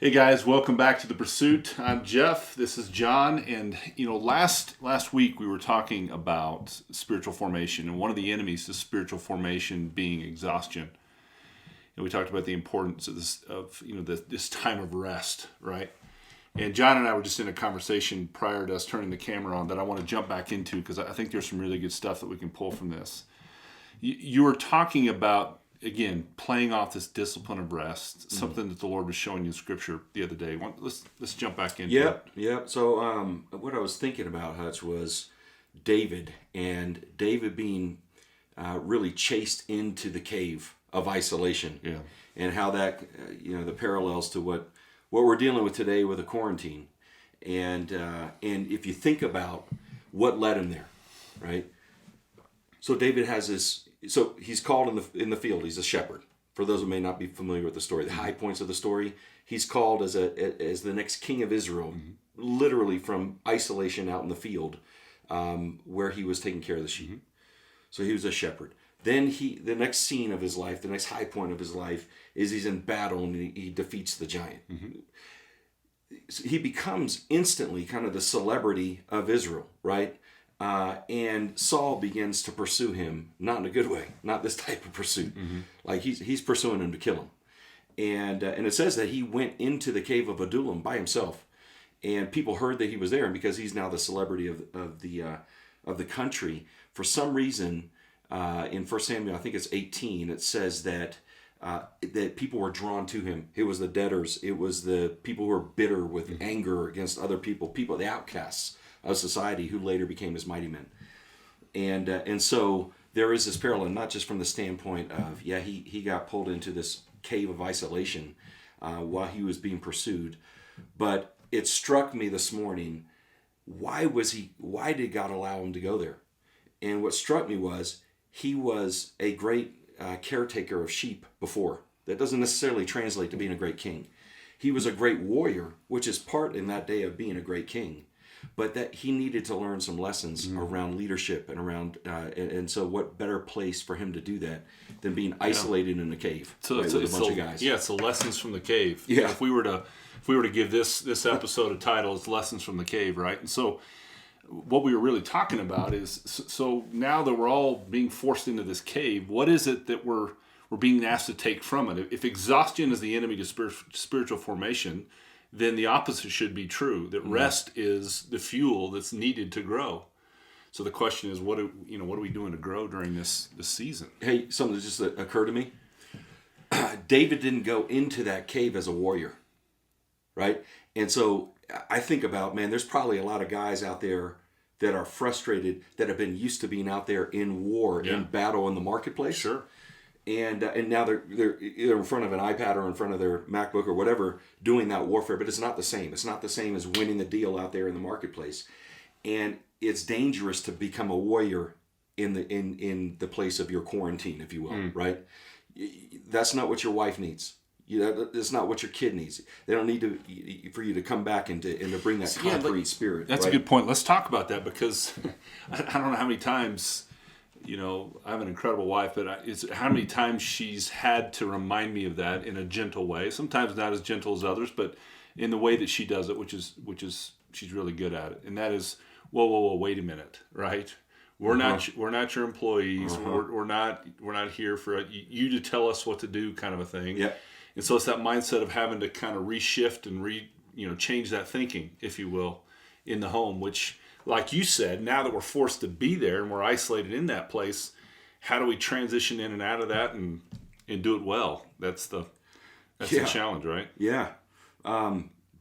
Hey guys, welcome back to The Pursuit. I'm Jeff. This is John. And last week we were talking about spiritual formation, and one of the enemies to spiritual formation being exhaustion. And we talked about the importance of this time of rest, right? And John and I were just in a conversation prior to us turning the camera on that I want to jump back into because I think there's some really good stuff that we can pull from this. You were talking about, again, playing off this discipline of rest, something that the Lord was showing you in Scripture the other day. Let's jump back into it. Yep. So what I was thinking about, Hutch, was David, and David being really chased into the cave of isolation. Yeah. And how that, the parallels to what we're dealing with today with a quarantine. And if you think about what led him there, right? So David has this. So he's called in the field. He's a shepherd. For those who may not be familiar with the story, the high points of the story, he's called as the next king of Israel, literally from isolation out in the field, where he was taking care of the sheep. So he was a shepherd. Then the next scene of his life, the next high point of his life, is he's in battle and he defeats the giant. He becomes instantly kind of the celebrity of Israel, right? And Saul begins to pursue him, not in a good way, not this type of pursuit. Like he's pursuing him to kill him. And it says that he went into the cave of Adullam by himself, and people heard that he was there. And because he's now the celebrity of the country, for some reason, in 1 Samuel, I think it's 18, it says that people were drawn to him. It was the debtors. It was the people who were bitter with anger against other people, the outcasts of society who later became his mighty men. And so there is this parallel, not just from the standpoint of, he got pulled into this cave of isolation while he was being pursued, but it struck me this morning, why did God allow him to go there? And what struck me was, he was a great caretaker of sheep before. That doesn't necessarily translate to being a great king. He was a great warrior, which is part in that day of being a great king. But that he needed to learn some lessons around leadership and around, and so what better place for him to do that than being isolated in a cave with a bunch of guys. Yeah, it's the lessons from the cave. Yeah. If we were to give this episode a title, it's Lessons from the Cave, right? And so what we were really talking about is, so now that we're all being forced into this cave, what is it that we're being asked to take from it? If exhaustion is the enemy to spiritual formation, then the opposite should be true, that rest is the fuel that's needed to grow. So the question is, what are we doing to grow during this season? Hey, something that just occurred to me. David didn't go into that cave as a warrior, right? And so I think about, man, there's probably a lot of guys out there that are frustrated, that have been used to being out there in war, in battle, in the marketplace. Sure. And now they're either in front of an iPad or in front of their MacBook or whatever doing that warfare, but it's not the same. It's not the same as winning the deal out there in the marketplace. And it's dangerous to become a warrior in the place of your quarantine, if you will, right? That's not what your wife needs. That's not what your kid needs. They don't need for you to come back and to bring that concrete spirit. That's right? a good point. Let's talk about that, because I don't know how many times, I have an incredible wife, but it's how many times she's had to remind me of that in a gentle way. Sometimes not as gentle as others, but in the way that she does it, which is she's really good at it. And that is, whoa, wait a minute, right? We're not your employees. We're not here for you to tell us what to do, kind of a thing. Yeah. And so it's that mindset of having to kind of reshift and change that thinking, if you will, in the home, which, like you said, now that we're forced to be there and we're isolated in that place, how do we transition in and out of that and do it well? That's the challenge, right? Yeah.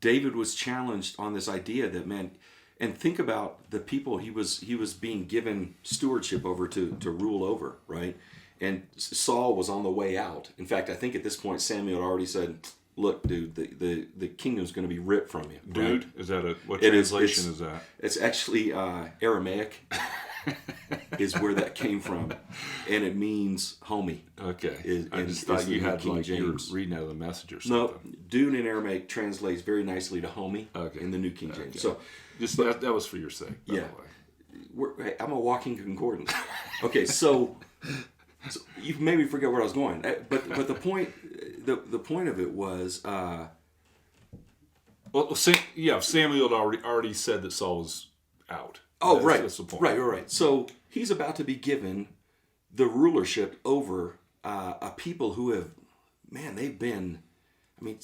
David was challenged on this idea that, man, and think about the people he was being given stewardship over to rule over, right? And Saul was on the way out. In fact, I think at this point Samuel had already said, look, dude, the kingdom's going to be ripped from you. Dude? Right? Is that what translation is that? It's actually Aramaic is where that came from. And it means homie. Okay. I just thought you had King James. You were reading out of the Message or something. No, dude in Aramaic translates very nicely to homie in the New King James. Okay. So that was for your sake, by the way. I'm a walking concordance. Okay, so you maybe forget where I was going, but the point of it was Well, Samuel had already said that Saul was out. Oh, That's- right. That's the point. Right. So he's about to be given the rulership over a people who have, man, they've been, I mean,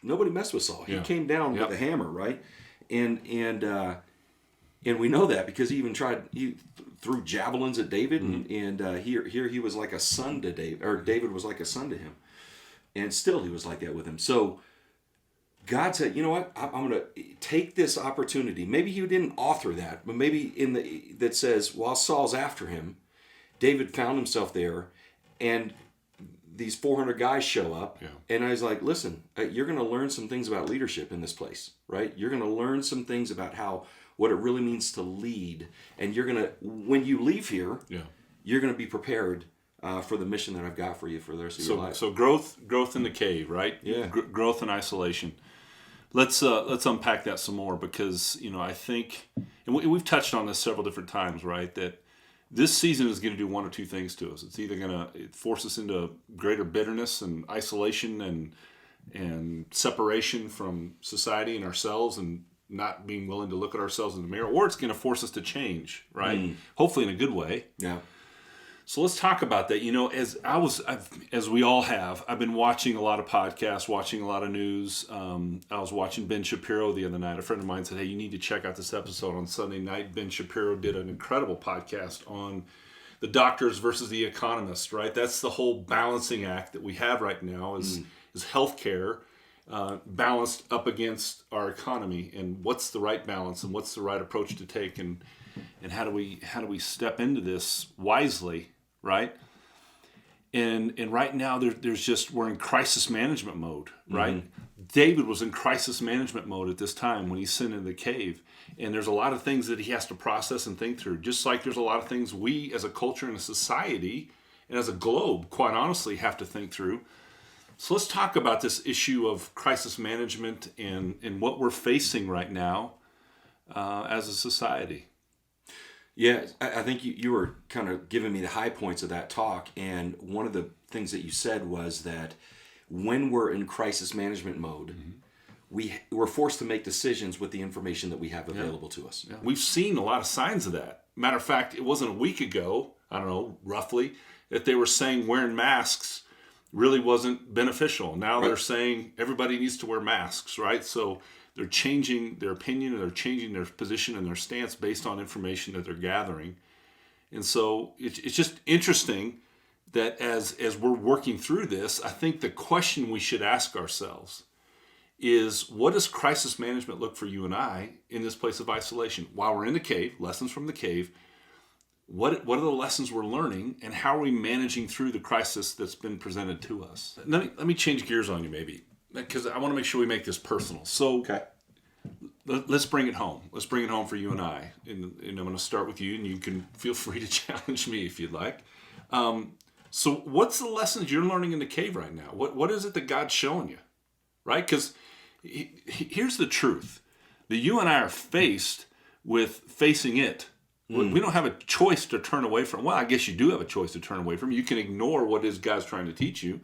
nobody messed with Saul. He Yeah. came down Yep. with a hammer, right? And we know that because he even he threw javelins at David, and here he was like a son to David, or David was like a son to him, and still he was like that with him. So God said, you know what? I'm going to take this opportunity. Maybe he didn't author that, but maybe that says while Saul's after him, David found himself there, and these 400 guys show up, Yeah. and I was like, listen, you're going to learn some things about leadership in this place, right? You're going to learn some things about what it really means to lead, and you're going to, when you leave here, you're going to be prepared for the mission that I've got for you for the rest of your life. So growth in the cave, right? Yeah. Growth in isolation. Let's unpack that some more, because I think, and we've touched on this several different times, right? That this season is going to do one or two things to us. It's either going to force us into greater bitterness and isolation and separation from society and ourselves, and not being willing to look at ourselves in the mirror, or it's going to force us to change, right? Hopefully in a good way. Yeah. So let's talk about that. As we all have, I've been watching a lot of podcasts, watching a lot of news. I was watching Ben Shapiro the other night. A friend of mine said, hey, you need to check out this episode on Sunday night. Ben Shapiro did an incredible podcast on the doctors versus the economists, right? That's the whole balancing act that we have right now is healthcare balanced up against our economy, and what's the right balance and what's the right approach to take, and how do we step into this wisely, right? And right now we're in crisis management mode, right? David was in crisis management mode at this time when he sent into the cave, and there's a lot of things that he has to process and think through, just like there's a lot of things we as a culture and a society and as a globe, quite honestly, have to think through. So let's talk about this issue of crisis management and what we're facing right now as a society. Yeah, I think you were kind of giving me the high points of that talk, and one of the things that you said was that when we're in crisis management mode, we're forced to make decisions with the information that we have available to us. Yeah. We've seen a lot of signs of that. Matter of fact, it wasn't a week ago, I don't know, roughly, that they were saying wearing masks really wasn't beneficial. Now they're saying everybody needs to wear masks, right? So they're changing their opinion, and they're changing their position and their stance based on information that they're gathering. And so it's just interesting that as we're working through this, I think the question we should ask ourselves is, what does crisis management look for you and I in this place of isolation? While we're in the cave, lessons from the cave, what are the lessons we're learning, and how are we managing through the crisis that's been presented to us? Let me change gears on you maybe, because I want to make sure we make this personal. So let's bring it home. Let's bring it home for you and I. And I'm going to start with you, and you can feel free to challenge me if you'd like. So what's the lessons you're learning in the cave right now? What is it that God's showing you, right? Because here's the truth. That you and I are faced with facing it. We don't have a choice to turn away from. Well, I guess you do have a choice to turn away from. You can ignore what it is God's trying to teach you.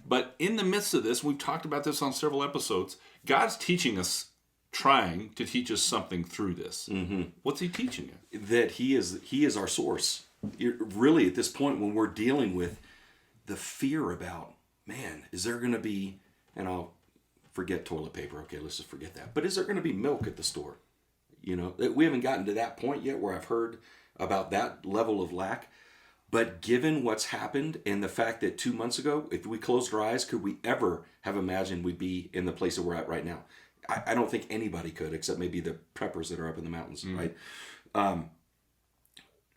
But in the midst of this, we've talked about this on several episodes, God's teaching us, trying to teach us something through this. What's he teaching you? That he is our source. Really, at this point, when we're dealing with the fear about, man, is there going to be, and I'll forget toilet paper. Okay, let's just forget that. But is there going to be milk at the store? We haven't gotten to that point yet where I've heard about that level of lack. But given what's happened and the fact that 2 months ago, if we closed our eyes, could we ever have imagined we'd be in the place that we're at right now? I don't think anybody could, except maybe the preppers that are up in the mountains, right?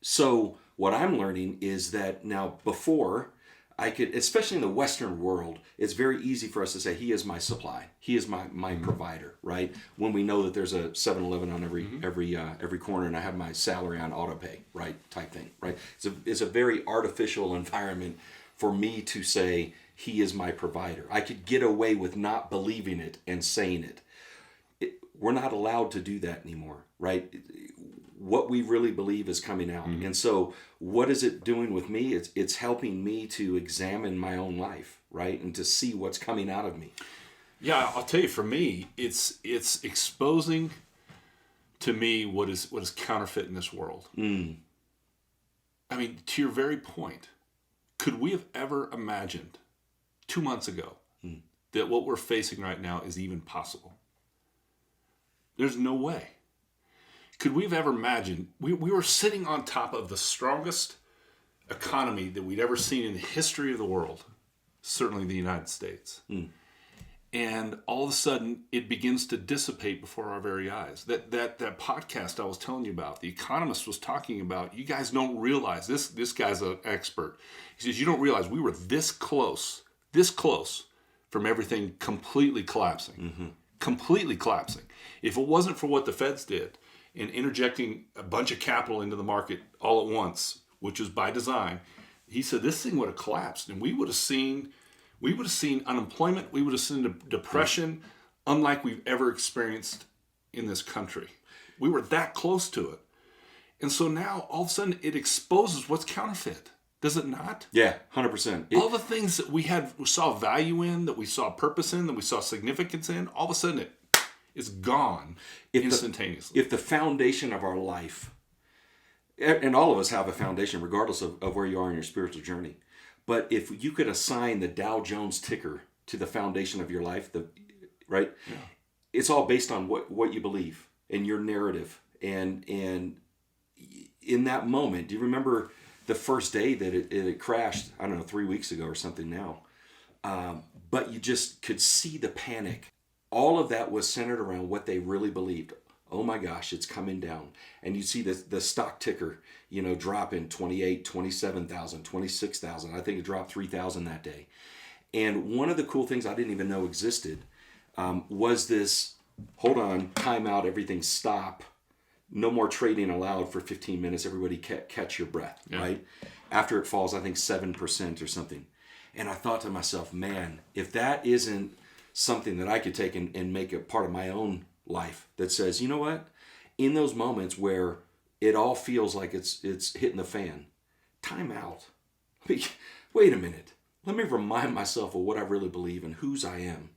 So what I'm learning is that now before I could, especially in the Western world, it's very easy for us to say, he is my supply. He is my provider, right? When we know that there's a 7-Eleven on every corner and I have my salary on auto pay, right? Type thing, right? It's a very artificial environment for me to say, he is my provider. I could get away with not believing it and saying it. We're not allowed to do that anymore, right? What we really believe is coming out. And so what is it doing with me? It's helping me to examine my own life, right? And to see what's coming out of me. Yeah, I'll tell you. For me, it's exposing to me what is counterfeit in this world. I mean, to your very point, could we have ever imagined 2 months ago that what we're facing right now is even possible? There's no way. Could we have ever imagined? We were sitting on top of the strongest economy that we'd ever seen in the history of the world, certainly the United States. And all of a sudden, it begins to dissipate before our very eyes. That podcast I was telling you about, The Economist was talking about, you guys don't realize, this guy's an expert. He says, you don't realize we were this close from everything completely collapsing. Completely collapsing. If it wasn't for what the Feds did in interjecting a bunch of capital into the market all at once, which was by design, he said this thing would have collapsed, and we would have seen unemployment, we would have seen depression unlike we've ever experienced in this country. We were that close to it. And so now all of a sudden it exposes what's counterfeit. Does it not? Yeah, 100%. All the things that we saw value in, that we saw purpose in, that we saw significance in, all of a sudden it's gone instantaneously. If the foundation of our life, and all of us have a foundation regardless of where you are in your spiritual journey, but if you could assign the Dow Jones ticker to the foundation of your life, right? Yeah. It's all based on what you believe and your narrative. And in that moment, do you remember the first day that it crashed? I don't know, 3 weeks ago or something now. But you just could see the panic. All of that was centered around what they really believed. Oh my gosh, it's coming down. And you see the stock ticker, dropping 28, 27,000, 26,000. I think it dropped 3,000 that day. And one of the cool things I didn't even know existed was this, hold on, time out, everything stop. No more trading allowed for 15 minutes. Everybody catch your breath, right? After it falls, I think 7% or something. And I thought to myself, man, if that isn't something that I could take and make a part of my own life that says, you know what? In those moments where it all feels like it's hitting the fan, time out. Wait a minute. Let me remind myself of what I really believe and whose I am.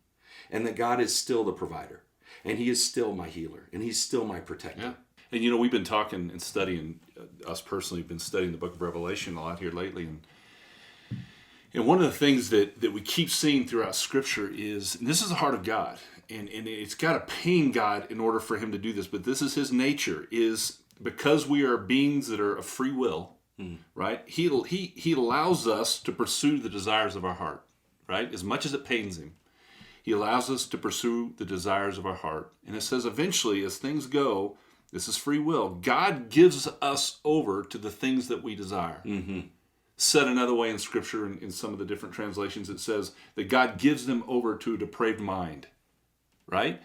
And that God is still the provider. And He is still my healer. And He's still my protector. Yeah. And we've been talking and studying, us personally, have been studying the book of Revelation a lot here lately. And one of the things that we keep seeing throughout Scripture is, and this is the heart of God, and it's got to pain God in order for Him to do this, but this is His nature, is because we are beings that are of free will, right? He allows us to pursue the desires of our heart, right? As much as it pains Him. He allows us to pursue the desires of our heart. And it says eventually, as things go, this is free will, God gives us over to the things that we desire. Said another way in Scripture, in some of the different translations, it says that God gives them over to a depraved mind, right?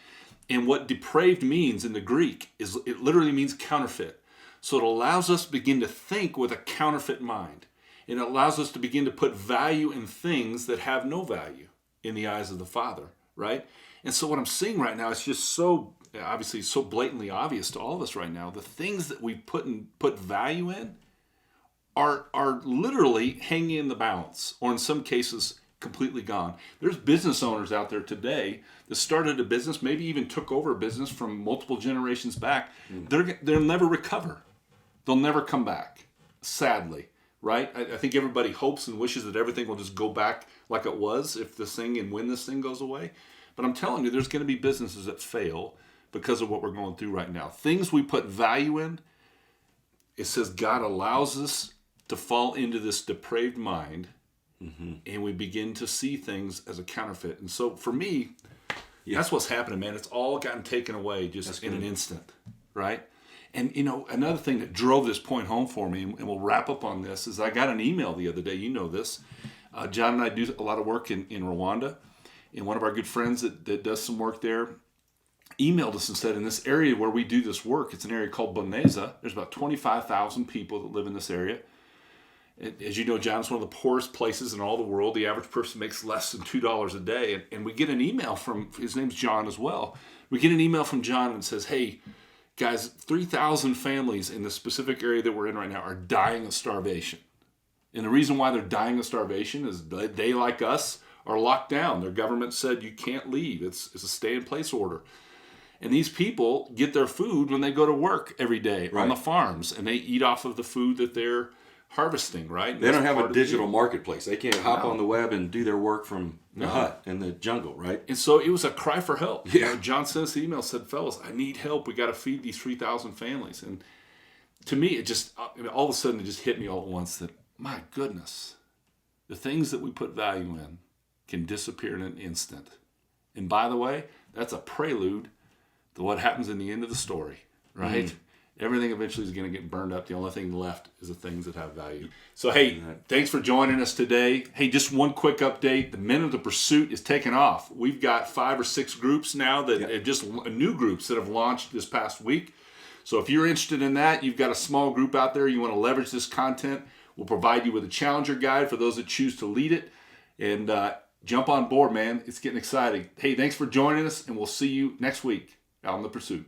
And what depraved means in the Greek is it literally means counterfeit. So it allows us to begin to think with a counterfeit mind. And it allows us to begin to put value in things that have no value in the eyes of the Father, right? And so what I'm seeing right now is just so blatantly obvious to all of us right now. The things that we put value in are literally hanging in the balance, or in some cases completely gone. There's business owners out there today that started a business, maybe even took over a business from multiple generations back. They'll never recover. They'll never come back, sadly, right? I think everybody hopes and wishes that everything will just go back like it was when this thing goes away. But I'm telling you, there's going to be businesses that fail because of what we're going through right now. Things we put value in, it says God allows us to fall into this depraved mind, and we begin to see things as a counterfeit. And so for me, that's what's happening, man. It's all gotten taken away just in an instant, right? And, another thing that drove this point home for me, and we'll wrap up on this, is I got an email the other day. You know this. John and I do a lot of work in Rwanda, and one of our good friends that does some work there emailed us and said, in this area where we do this work, it's an area called Boneza. There's about 25,000 people that live in this area. As you know, John, it's one of the poorest places in all the world. The average person makes less than $2 a day. And we get an email from, his name's John as well. We get an email from John that says, hey, guys, 3,000 families in the specific area that we're in right now are dying of starvation. And the reason why they're dying of starvation is they, like us, are locked down. Their government said you can't leave. It's a stay-in-place order. And these people get their food when they go to work every day on the farms, and they eat off of the food that they're harvesting, right? They don't have a digital marketplace. They can't hop on the web and do their work from the hut in the jungle, right? And so it was a cry for help. Yeah. John sent us an email, said, fellas, I need help. We got to feed these 3,000 families. And to me, it just, all of a sudden, it just hit me all at once that, my goodness, the things that we put value in can disappear in an instant. And by the way, that's a prelude to what happens in the end of the story, right? Everything eventually is going to get burned up. The only thing left is the things that have value. So, hey, thanks for joining us today. Hey, just one quick update. The Men of the Pursuit is taking off. We've got 5 or 6 groups now that are just new groups that have launched this past week. So if you're interested in that, you've got a small group out there, you want to leverage this content, we'll provide you with a Challenger guide for those that choose to lead it. And jump on board, man. It's getting exciting. Hey, thanks for joining us, and we'll see you next week out on the Pursuit.